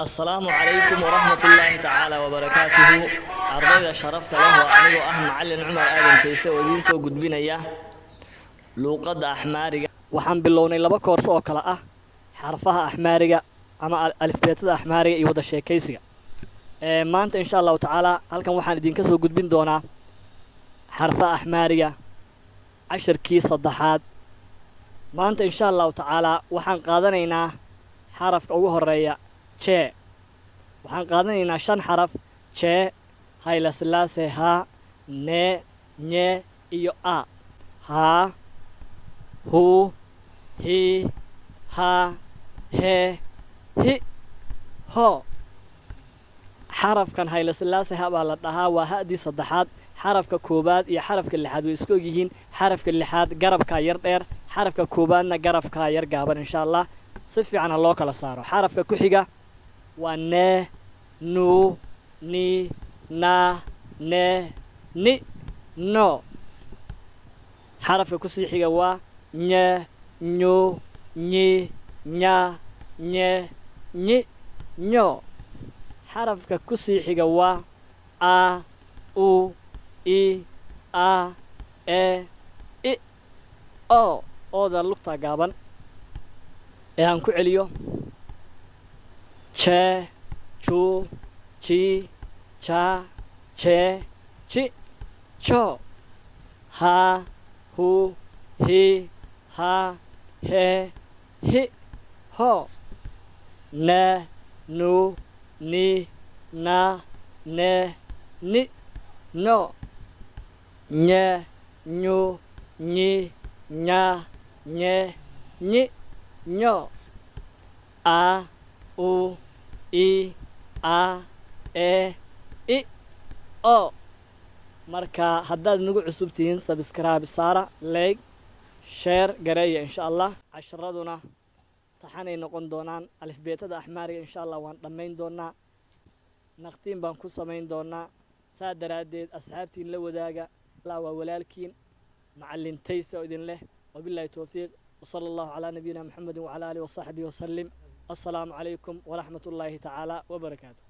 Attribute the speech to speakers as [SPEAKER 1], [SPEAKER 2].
[SPEAKER 1] السلام عليكم ورحمة الله تعالى وبركاته. أرضي شرفت له وأنيو معلم عمر آدم كيسة ودين سو قدبين إياه لوقد أحماري.
[SPEAKER 2] waxaan bilownay laba koors oo kala ah xarfaha axmaariga ama alifbeetada axmaariga iyo wada sheekaysiga maanta insha Allah taala halkan waxaan idinka soo gudbin doonaa xarfaha axmaariga casharkii saddexaad maanta insha Allah taala waxaan qaadanaynaa xarafka ugu horeeya che waxaan qaadanaynaa 5 xaraf che hayla silaase ha ne nye iyo a ha hu he ha he hi ho xarafkan hayla silaase ha baa la dhahaa waa hadii saddexaad xarafka koobaad iyo xarafka lixaad way isku yihiin xarafka lixaad garabka yar dheer xarafka koobaadna garabka yar gaaban insha Allah si fiican loo kala saaro xarafka ku xiga waa ne nu ni na ne ni no xarafka ku sii xiga waa nye nyu nyi nya nye nyi nyo xarafka ku sii xiga waa a u i a e i o ooda lugta gaaban ee aan ku celiyo che chu chi cha che chi cho ha hu hi ha he hi ho ne nu ni na ne ni no nye nyu nyi nya nye nyi nyo a u i a e i o marka haddaad nagu cusubtihiin subscribe saara like share gareeya insha Allah casharaduna taxanay noqon doonaan alifbeetada axmaariga insha Allah waan dhameyn doonaa naqtiin baan ku sameyn doonaa saa daraadeed asxaabtiin la wadaaga la waa walaalkiin macallintaysa oo idin leh wabillahi tawfiiq وصلى الله على نبينا محمد وعلى آله وصحبه وسلم السلام عليكم ورحمة الله تعالى وبركاته.